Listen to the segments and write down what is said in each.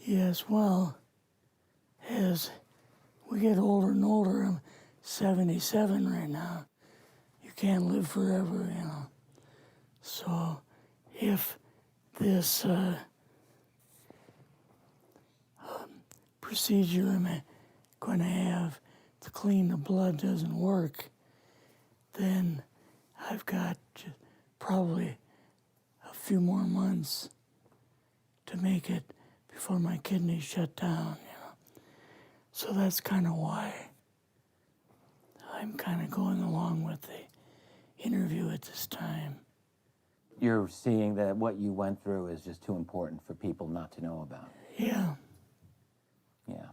Yes, well, as we get older and older, I'm 77 right now. You can't live forever, you know. So if this procedure I'm going to have to clean the blood doesn't work, then I've got probably a few more months to make it before my kidneys shut down, you know. So that's kind of why I'm kind of going along with the interview at this time. You're seeing that what you went through is just too important for people not to know about. Yeah. Yeah.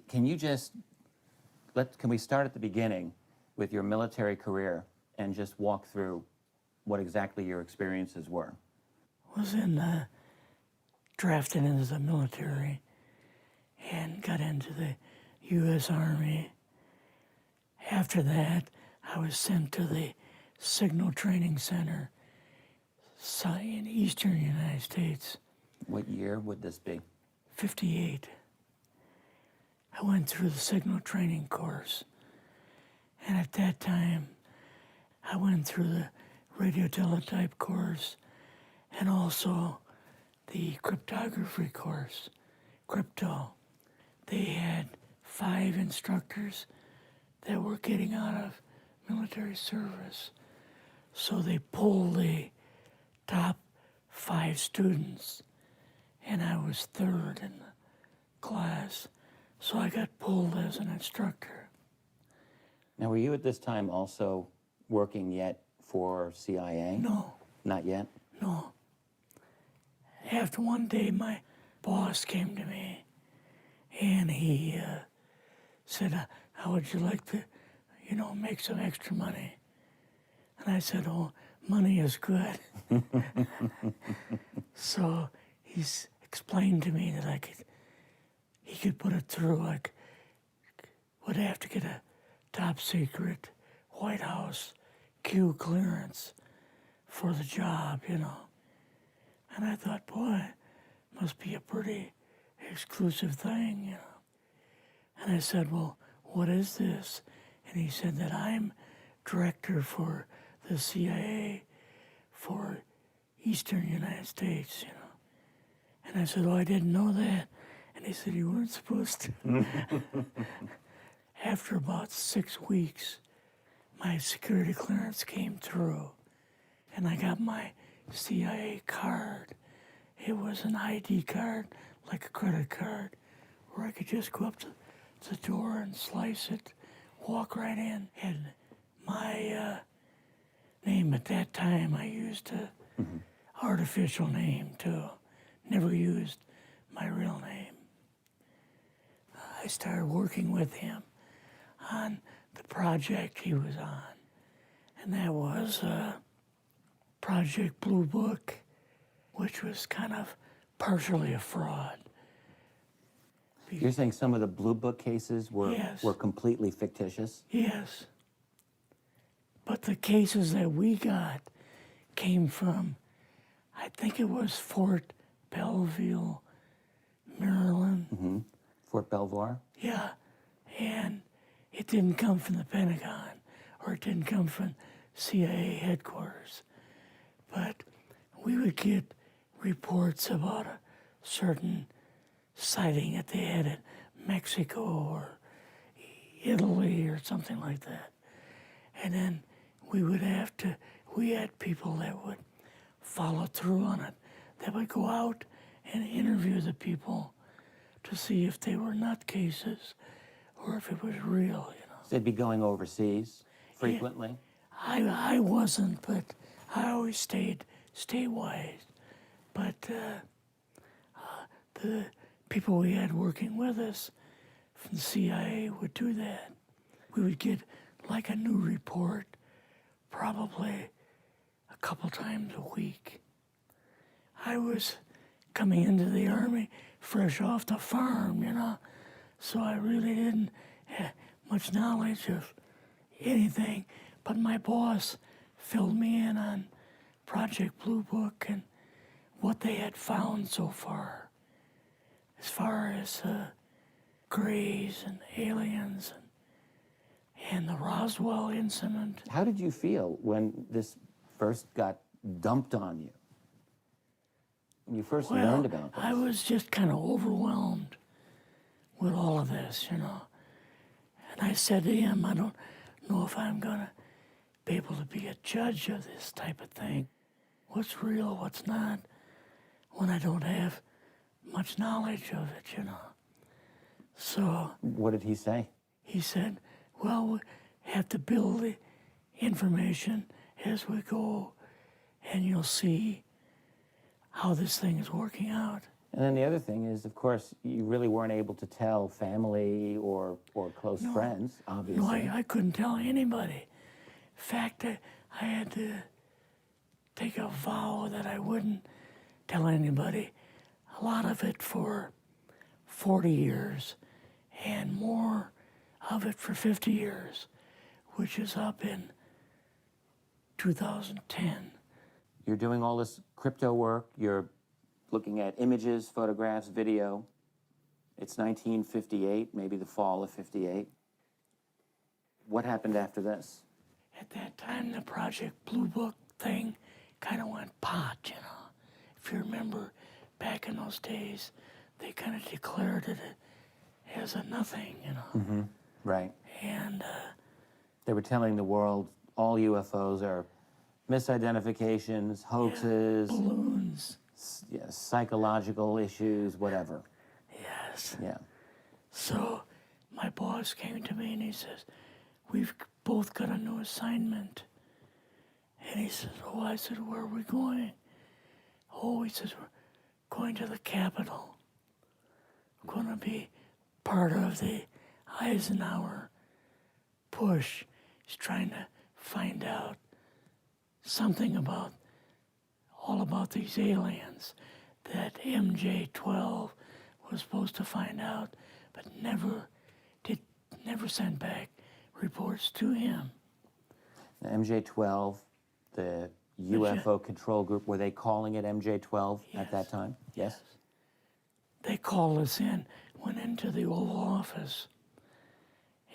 Can you just, can we start at the beginning with your military career and just walk through what exactly your experiences were? Was drafted into the military and got into the U.S. Army. After that, I was sent to the Signal Training Center in eastern United States. What year would this be? 58. I went through the signal training course. And at that time, I went through the radio teletype course and also the cryptography course, crypto. They had 5 instructors that were getting out of military service. So they pulled the top 5 students, and I was 3rd in the class. So I got pulled as an instructor. Now, were you at this time also working yet for CIA? No. Not yet? No. After one day, my boss came to me, and he said, how would you like to, make some extra money? And I said, oh, money is good. So he's explained to me that he could put it through, would have to get a top secret White House Q clearance for the job, And I thought, boy, must be a pretty exclusive thing, And I said, well, what is this? And he said that I'm director for the CIA for Eastern United States, And I said, oh, I didn't know that. And he said, you weren't supposed to. After about 6 weeks, my security clearance came through, and I got my CIA card. It was an ID card, like a credit card, where I could just go up to the door and slice it, walk right in. And my name at that time, I used a artificial name too. Never used my real name. I started working with him on the project he was on, and that was Project Blue Book, which was kind of partially a fraud. You're saying some of the Blue Book cases Yes. were completely fictitious? Yes. But the cases that we got came from, I think it was Fort Belvoir, Maryland. Fort Belvoir? Yeah, and it didn't come from the Pentagon, or it didn't come from CIA headquarters. But we would get reports about a certain sighting that they had in Mexico or Italy or something like that. And then we had people that would follow through on it, that would go out and interview the people to see if they were nutcases or if it was real, So they'd be going overseas frequently? I wasn't, but I always stayed statewide. But the people we had working with us from the CIA would do that. We would get like a new report probably a couple times a week. I was coming into the Army fresh off the farm, so I really didn't have much knowledge of anything, but my boss filled me in on Project Blue Book and what they had found so far. as far as grays and aliens and the Roswell incident. How did you feel when this first got dumped on you? When you first learned about this? I was just kind of overwhelmed with all of this, you know. And I said to him, I don't know if I'm going to be able to be a judge of this type of thing. What's real, what's not, when I don't have much knowledge of it, you know. So What did he say? he said, well, we have to build the information as we go, and you'll see how this thing is working out. And then the other thing is, of course, you really weren't able to tell family or close friends, obviously. No, I couldn't tell anybody. In fact, I had to take a vow that I wouldn't tell anybody. A lot of it for 40 years and more of it for 50 years, which is up in 2010. You're doing all this crypto work. You're looking at images, photographs, video. It's 1958, maybe the fall of 58. What happened after this? At that time, the Project Blue Book thing kind of went pot, you know. If you remember, back in those days, they kind of declared it as a nothing, you know. Mm-hmm. Right. And They were telling the world all UFOs are misidentifications, hoaxes, balloons. Psychological issues, whatever. Yes. Yeah. So my boss came to me and he says, we've both got a new assignment. And he says, oh, I said, where are we going? Oh, he says, we're going to the Capitol. We're going to be part of the Eisenhower push. He's trying to find out something about all about these aliens that MJ-12 was supposed to find out, but never sent back reports to him. The MJ-12, the UFO control group, were they calling it MJ-12 at that time? Yes. They called us in, went into the Oval Office,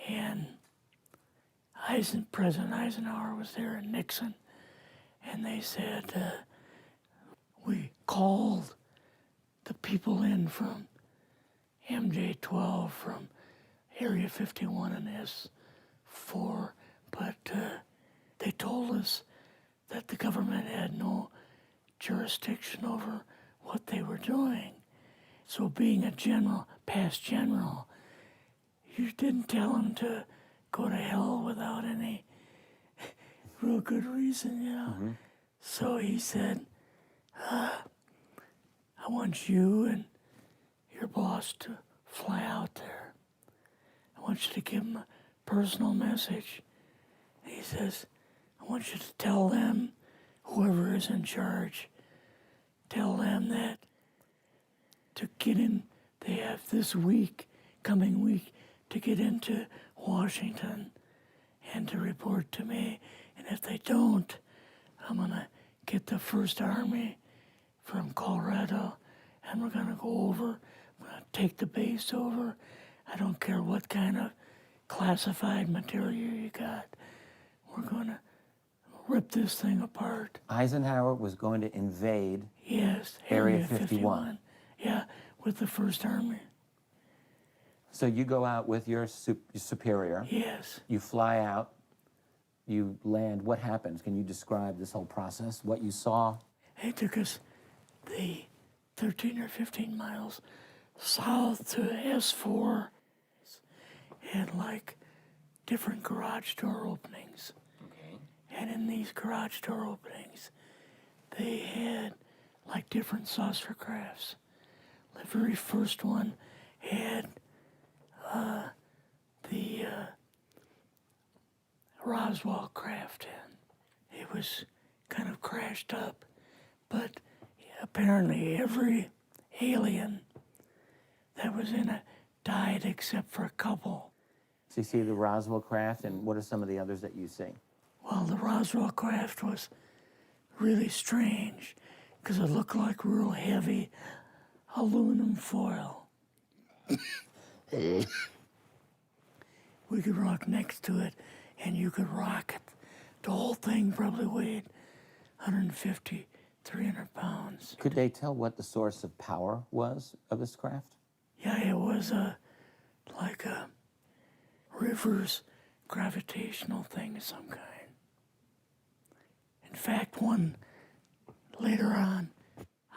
and President Eisenhower was there and Nixon, and they said, we called the people in from MJ-12 from Area 51 and S4, but they told us that the government had no jurisdiction over what they were doing. So being a general, past general, you didn't tell them to go to hell without any real good reason, you know. Mm-hmm. So he said, I want you and your boss to fly out there. I want you to give them a personal message. And he says, I want you to tell them, whoever is in charge, tell them that to get in, they have this week, coming week, to get into Washington and to report to me. And if they don't, I'm going to get the First Army from Colorado, and we're going to go over, we're going to take the base over. I don't care what kind of classified material you got. We're going to rip this thing apart. Eisenhower was going to invade Area 51. Yeah, with the First Army. So you go out with your superior. Yes. You fly out. You land. What happens? Can you describe this whole process, what you saw? They took us the 13 or 15 miles south to S4 and like different garage door openings. Okay. And in these garage door openings, they had like different saucer crafts. The very first one had the Roswell craft in. It was kind of crashed up, but apparently every alien that was in it died except for a couple. So you see the Roswell craft, and what are some of the others that you see? Well, the Roswell craft was really strange because it looked like real heavy aluminum foil. We could rock next to it, and you could rock it. The whole thing probably weighed 150, 300 pounds. Could they tell what the source of power was of this craft? Yeah, it was like a reverse gravitational thing of some kind. In fact, one later on,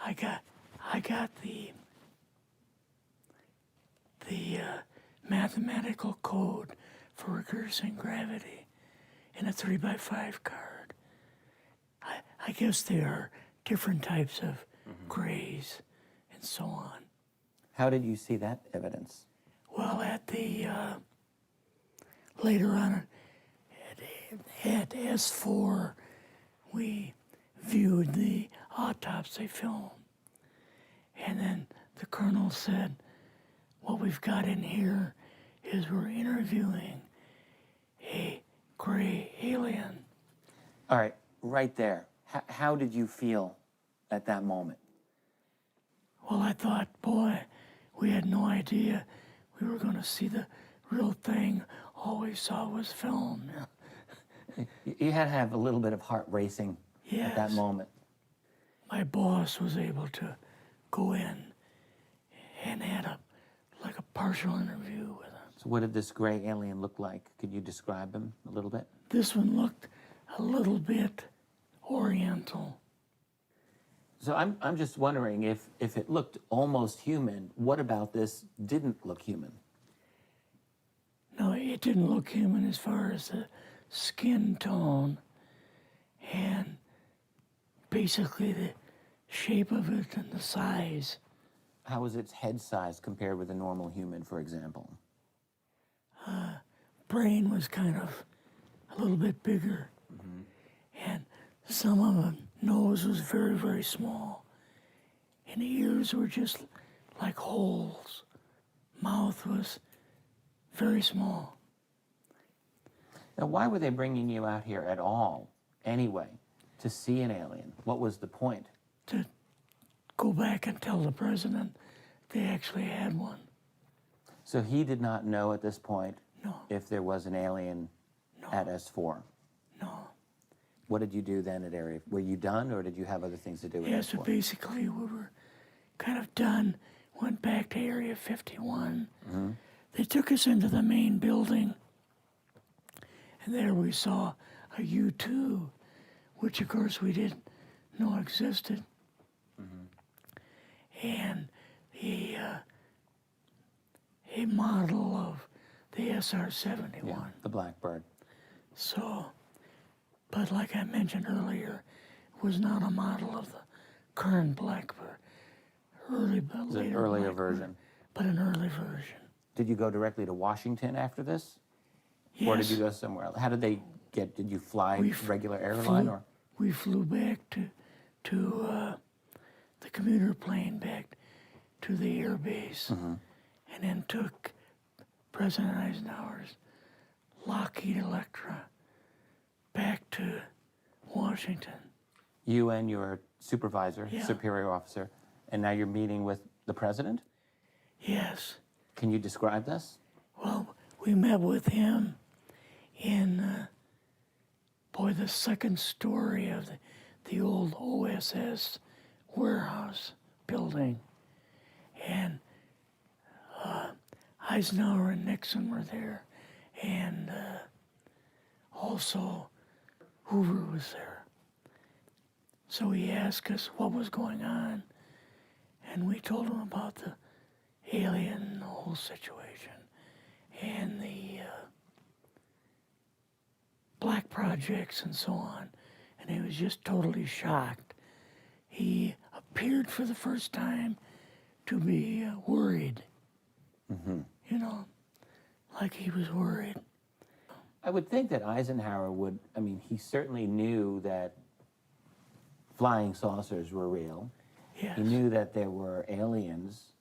I got the mathematical code for reversing gravity in a 3x5 card. I guess there are different types of grays and so on. How did you see that evidence? Well, at the later on at S4, we viewed the autopsy film, and then the colonel said, "What we've got in here is we're interviewing a gray alien." All right, right there. How did you feel at that moment? Well, I thought, boy, we had no idea we were going to see the real thing. All we saw was film. You had to have a little bit of heart racing at that Yes. moment. My boss was able to go in and had like a partial interview with him. So what did this gray alien look like? Could you describe him a little bit? This one looked a little bit oriental. So I'm just wondering if it looked almost human, what about this didn't look human? No, it didn't look human as far as the skin tone and basically the shape of it and the size. How was its head size compared with a normal human, for example? Brain was kind of a little bit bigger. And some of the nose was very, very small. And the ears were just like holes. Mouth was very small. Now, why were they bringing you out here at all, anyway, to see an alien? What was the point? To go back and tell the president they actually had one. So he did not know at this point No, if there was an alien at S4. no. What did you do then at Area? Were you done, or did you have other things to do with Yeah, so S4? basically we were kind of done. Went back to Area 51. They took us into the main building, and there we saw a U-2, which of course we didn't know existed. And a model of the SR-71. Yeah, the Blackbird. So, but like I mentioned earlier, it was not a model of the current Blackbird. It's an earlier version. But an early version. Did you go directly to Washington after this? Yes. Or did you go somewhere else? How did they get, did you fly regular airline or? We flew back to the commuter plane back to the air base, and then took President Eisenhower's Lockheed Electra back to Washington. You and your supervisor, Yeah. superior officer, and now you're meeting with the president? Yes. Can you describe this? Well, we met with him in, the second story of the old OSS warehouse building. And Eisenhower and Nixon were there, and also Hoover was there. So he asked us what was going on, and we told him about the alien and the whole situation, and the black projects and so on, and he was just totally shocked. He appeared for the first time to be worried, you know, like he was worried. I would think that Eisenhower would, I mean, he certainly knew that flying saucers were real. Yes. He knew that there were aliens.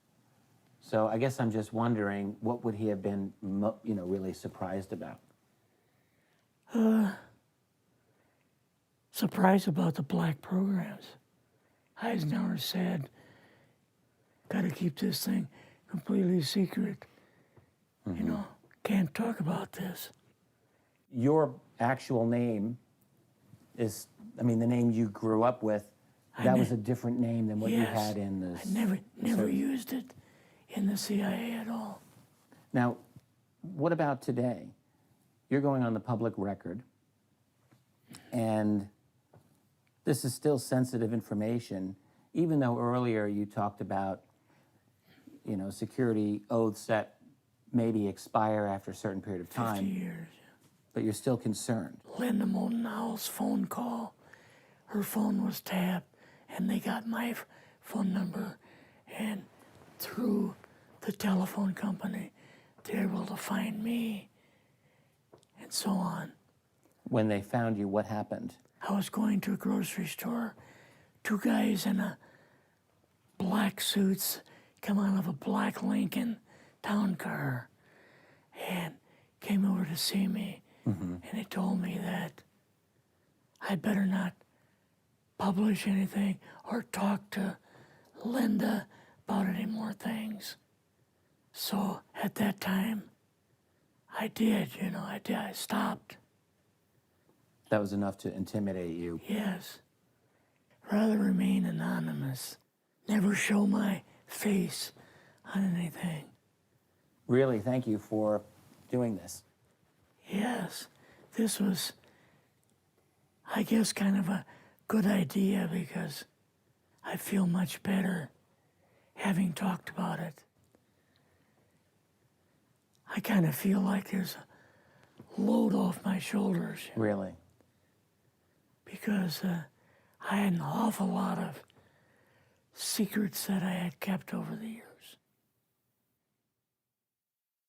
So I guess I'm just wondering, what would he have been, really surprised about? Surprised about the black programs. Eisenhower said, got to keep this thing completely secret. You know, can't talk about this. Your actual name is, I mean, the name you grew up with, that was a different name than what you Yes. had in the... I never used it in the CIA at all. Now, what about today? You're going on the public record, and this is still sensitive information, even though earlier you talked about, you know, security oaths that maybe expire after a certain period of 50 time, years. but you're still concerned. Linda Motenau's phone call, her phone was tapped, and they got my phone number, and through the telephone company, they're able to find me, and so on. When they found you, what happened? I was going to a grocery store. Two guys in a black suits come out of a black Lincoln town car and came over to see me. And they told me that I'd better not publish anything or talk to Linda about any more things. So at that time, I did, you know, I stopped. That was enough to intimidate you. Yes. Rather remain anonymous. Never show my face on anything. Really, thank you for doing this. Yes, this was, I guess, kind of a good idea because I feel much better having talked about it. I kind of feel like there's a load off my shoulders Really? because I had an awful lot of secrets that I had kept over the years.